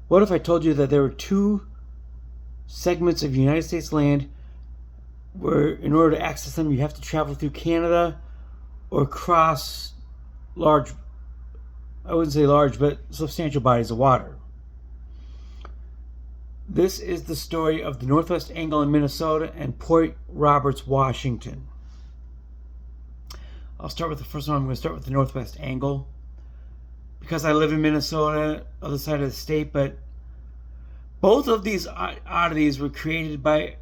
What if I told you that there were two segments of United States land where, in order to access them, you have to travel through Canada or cross large, I wouldn't say large, but substantial bodies of water? This is the story of the Northwest Angle in Minnesota and Point Roberts, Washington. I'll start with the first one. I'm going to start with the Northwest Angle because I live in Minnesota, other side of the state, but both of these oddities were created by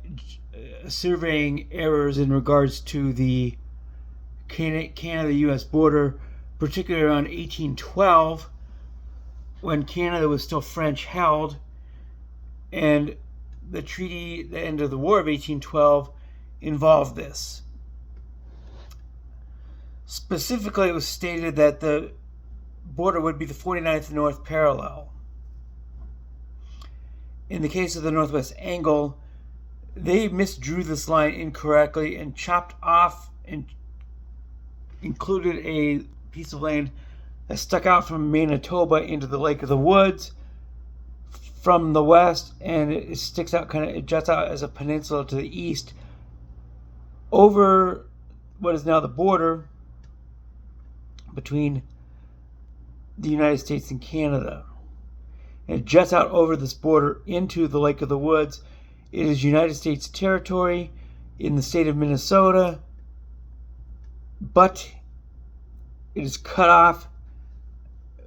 surveying errors in regards to the Canada-U.S. border, particularly around 1812, when Canada was still French held, and the treaty, the end of the War of 1812, involved this. Specifically, it was stated that the border would be the 49th North parallel. In the case of the Northwest Angle, they misdrew this line incorrectly and chopped off and included a piece of land that stuck out from Manitoba into the Lake of the Woods from the west, and it sticks out it juts out as a peninsula to the east over what is now the border between the United States and Canada. And it juts out over this border into the Lake of the Woods. It is United States territory in the state of Minnesota, but it is cut off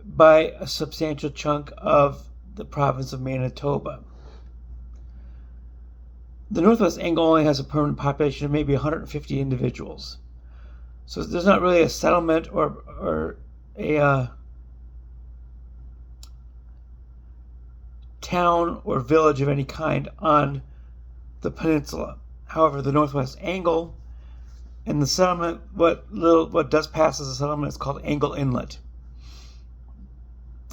by a substantial chunk of the province of Manitoba. The Northwest Angle only has a permanent population of maybe 150 individuals. So there's not really a settlement or a town or village of any kind on the peninsula. However, the Northwest Angle and the settlement, what does pass as a settlement, is called Angle Inlet.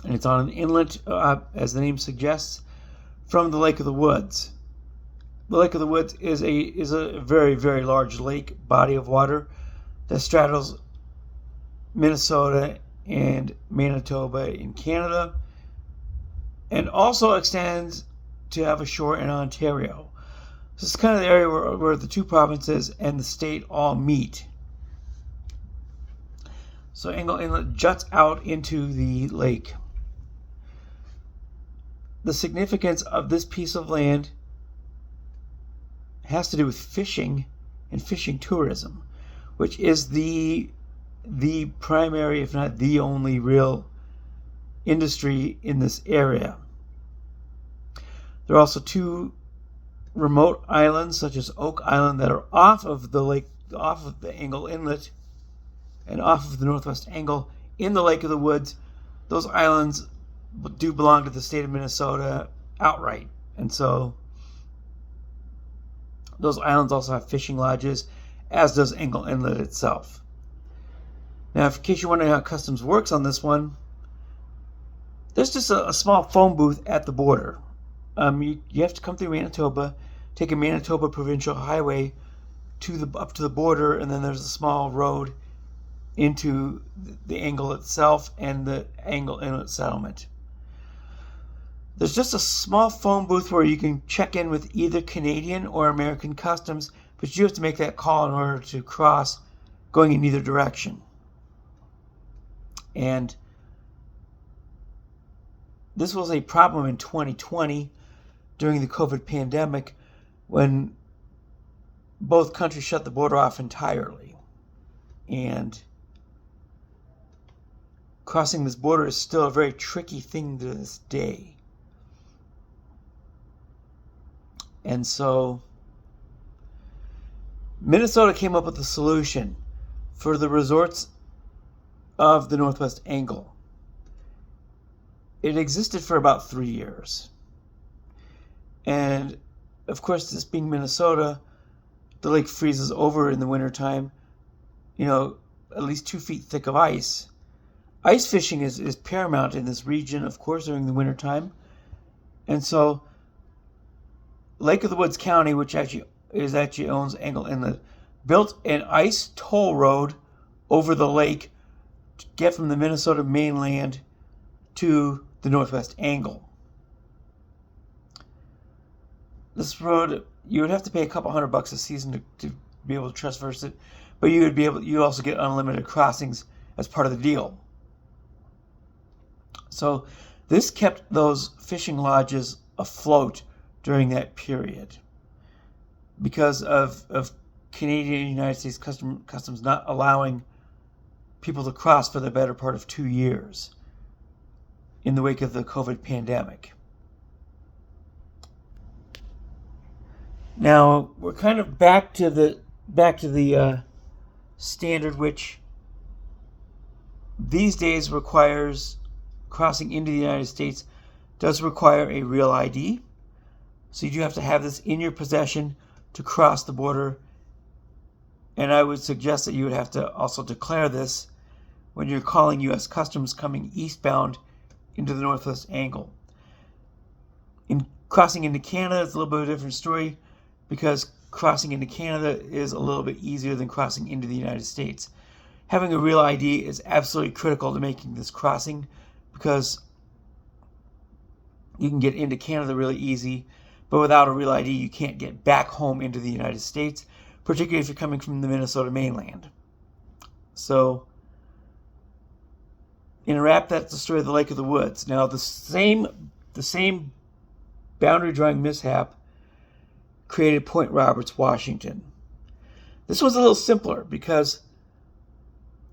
And it's on an inlet, as the name suggests, from the Lake of the Woods. The Lake of the Woods is a very, very large lake body of water that straddles Minnesota and Manitoba in Canada, and also extends to have a shore in Ontario. So it's kind of the area where the two provinces and the state all meet. So Angle Inlet juts out into the lake. The significance of this piece of land has to do with fishing and fishing tourism, which is the primary, if not the only, real industry in this area. There are also two remote islands, such as Oak Island, that are off of the lake, off of the Angle Inlet, and off of the Northwest Angle in the Lake of the Woods. Those islands do belong to the state of Minnesota outright, and so those islands also have fishing lodges, as does Angle Inlet itself. Now, in case you're wondering how customs works on this one, there's just a small phone booth at the border. You have to come through Manitoba, take a Manitoba provincial highway up to the border, and then there's a small road into the Angle itself and the Angle Inlet settlement. There's just a small phone booth where you can check in with either Canadian or American customs, but you have to make that call in order to cross, going in either direction. And this was a problem in 2020 during the COVID pandemic, when both countries shut the border off entirely. And crossing this border is still a very tricky thing to this day. And so Minnesota came up with a solution for the resorts of the Northwest Angle. It existed for about 3 years. And of course, this being Minnesota, the lake freezes over in the wintertime, at least 2 feet thick of ice. Ice fishing is paramount in this region, of course, during the wintertime. And so Lake of the Woods County, which actually owns Angle Inlet, built an ice toll road over the lake to get from the Minnesota mainland to the Northwest Angle. this road, you would have to pay a couple $100 a season to be able to traverse it, but you also get unlimited crossings as part of the deal. So this kept those fishing lodges afloat during that period because of Canadian and United States customs not allowing people to cross for the better part of 2 years in the wake of the COVID pandemic. Now we're kind of back to the standard, which these days requires crossing into the United States does require a real ID. So you do have to have this in your possession to cross the border. And I would suggest that you would have to also declare this when you're calling U.S. Customs coming eastbound into the Northwest Angle. In crossing into Canada, it's a little bit of a different story because crossing into Canada is a little bit easier than crossing into the United States. Having a real ID is absolutely critical to making this crossing because you can get into Canada really easy, but without a real ID, you can't get back home into the United States, particularly if you're coming from the Minnesota mainland. So, in a wrap, that's the story of the Lake of the Woods. Now, the same boundary drawing mishap created Point Roberts, Washington. This was a little simpler because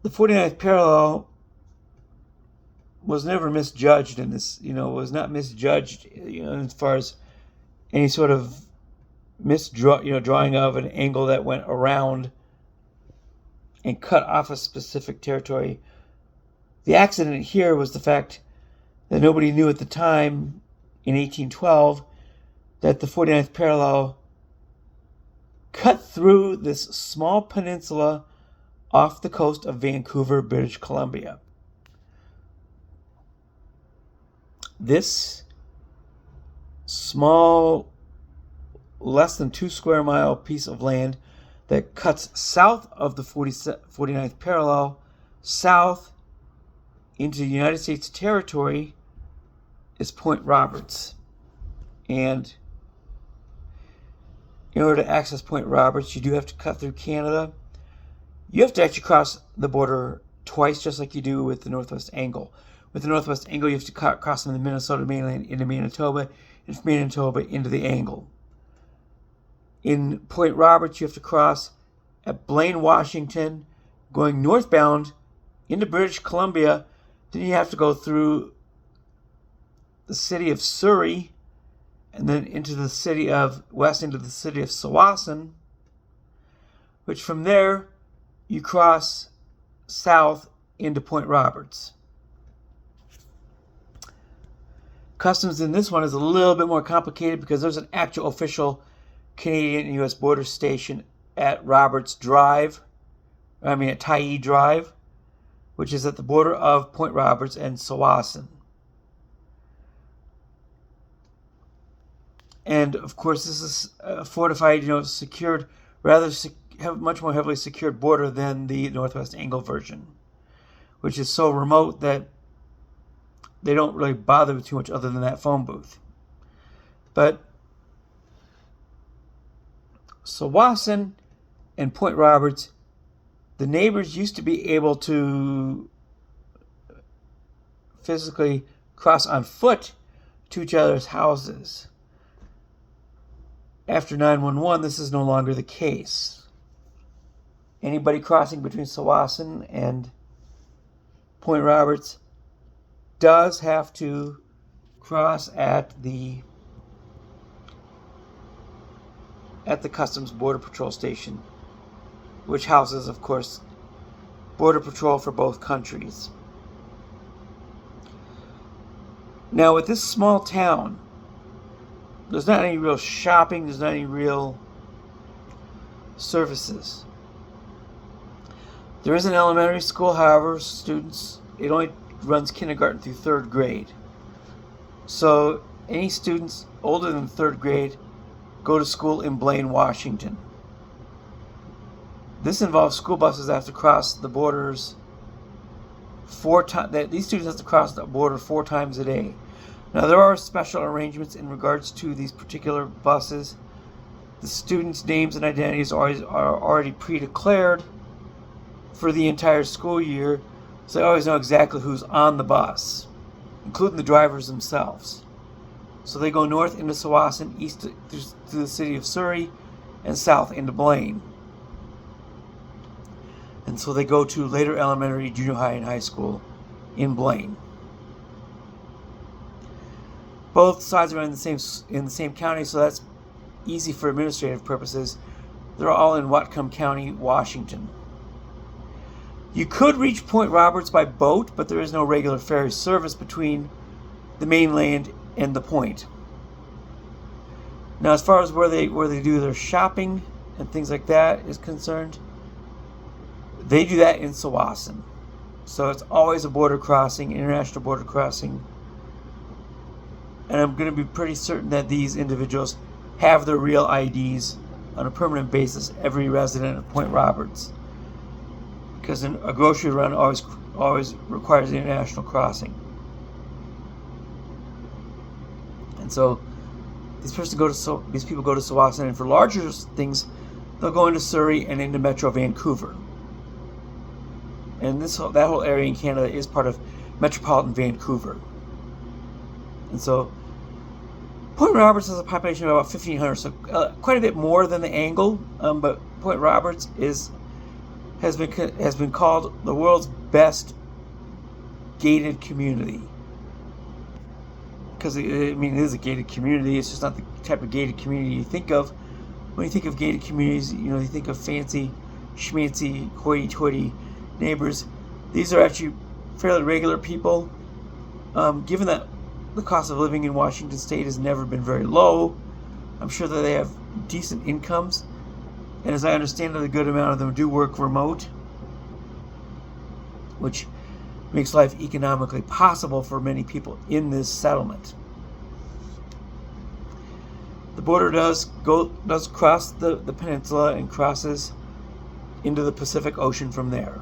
the 49th parallel was never misjudged in this, was not misjudged, as far as any sort of drawing of an angle that went around and cut off a specific territory. The accident here was the fact that nobody knew at the time, in 1812, that the 49th parallel cut through this small peninsula off the coast of Vancouver, British Columbia. This small, less than 2 square mile piece of land that cuts south of the 49th parallel, south into United States territory, is Point Roberts. And in order to access Point Roberts, you do have to cut through Canada. You have to actually cross the border twice, just like you do with the Northwest Angle. With the Northwest Angle, you have to cross from the Minnesota mainland into Manitoba, and from Manitoba into the Angle. In Point Roberts, you have to cross at Blaine, Washington, going northbound into British Columbia. Then you have to go through the city of Surrey, and then into the city of Tsawwassen, which from there you cross south into Point Roberts. Customs in this one is a little bit more complicated because there's an actual official Canadian and U.S. border station at Tyee Drive, which is at the border of Point Roberts and Tsawwassen. And of course, this is a fortified, secured, much more heavily secured border than the Northwest Angle version, which is so remote that they don't really bother with too much other than that phone booth. But Tsawwassen and Point Roberts, the neighbors used to be able to physically cross on foot to each other's houses. After 9/11, this is no longer the case. Anybody crossing between Tsawwassen and Point Roberts does have to cross at the Customs Border Patrol station, which houses, of course, Border Patrol for both countries. Now, with this small town, there's not any real shopping, there's not any real services. There is an elementary school, however, it only runs kindergarten through 3rd grade. So any students older than 3rd grade go to school in Blaine, Washington. This involves school buses that have to cross the borders 4 times. These students have to cross the border 4 times a day. Now, there are special arrangements in regards to these particular buses. The students' names and identities are already pre-declared for the entire school year, so they always know exactly who's on the bus, including the drivers themselves. So they go north into Sawasan, east to the city of Surrey, and south into Blaine. And so they go to later elementary, junior high, and high school in Blaine. Both sides are in the same county, so that's easy for administrative purposes. They're all in Whatcom County, Washington. You could reach Point Roberts by boat, but there is no regular ferry service between the mainland and the point. Now, as far as where they do their shopping and things like that is concerned, they do that in Sawasan. So it's always a border crossing, international border crossing. And I'm going to be pretty certain that these individuals have their real IDs on a permanent basis, every resident of Point Roberts. Because a grocery run always requires the international crossing. And so these people go to Sawasan, and for larger things, they'll go into Surrey and into Metro Vancouver. And that whole area in Canada is part of metropolitan Vancouver. And so Point Roberts has a population of about 1,500, so quite a bit more than the Angle. But Point Roberts has been called the world's best gated community. Because, it is a gated community. It's just not the type of gated community you think of. When you think of gated communities, you think of fancy, schmancy, hoity-toity neighbors. These are actually fairly regular people. Given that the cost of living in Washington State has never been very low, I'm sure that they have decent incomes. And as I understand it, a good amount of them do work remote, which makes life economically possible for many people in this settlement. The border does cross the peninsula and crosses into the Pacific Ocean from there.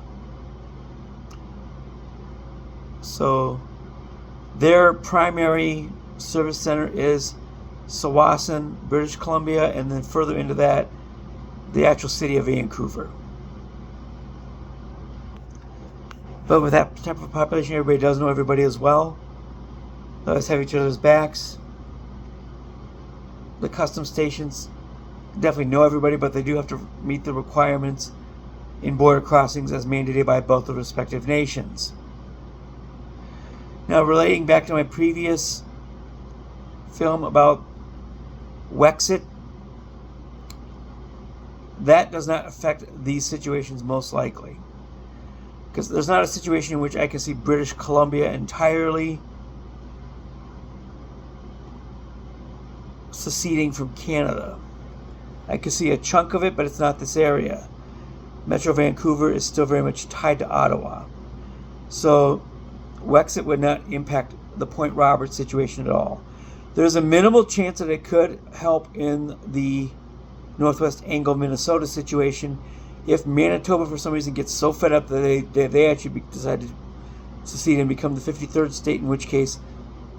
So their primary service center is Sawasan, British Columbia, and then further into that, the actual city of Vancouver. But with that type of population, everybody does know everybody as well. Let's have each other's backs. The custom stations definitely know everybody, but they do have to meet the requirements in border crossings as mandated by both the respective nations. Now, relating back to my previous film about Wexit, that does not affect these situations most likely. Because there's not a situation in which I can see British Columbia entirely seceding from Canada. I can see a chunk of it, but it's not this area. Metro Vancouver is still very much tied to Ottawa. So Wexit would not impact the Point Roberts situation at all. There's a minimal chance that it could help in the Northwest Angle, Minnesota situation if Manitoba, for some reason, gets so fed up that they actually decide to secede and become the 53rd state, in which case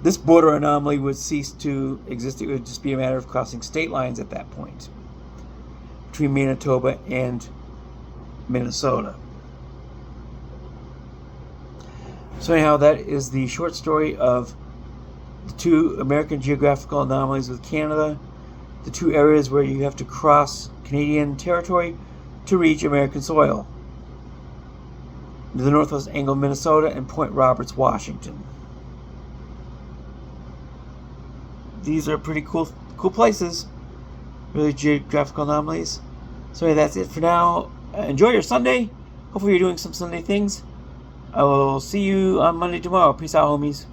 this border anomaly would cease to exist. It would just be a matter of crossing state lines at that point between Manitoba and Minnesota. So anyhow, that is the short story of the two American geographical anomalies with Canada, the two areas where you have to cross Canadian territory to reach American soil: the Northwest Angle, Minnesota, and Point Roberts, Washington. These are pretty cool places, really geographical anomalies. So that's it for now. Enjoy your Sunday. Hopefully you're doing some Sunday things. I will see you on Monday tomorrow. Peace out, homies.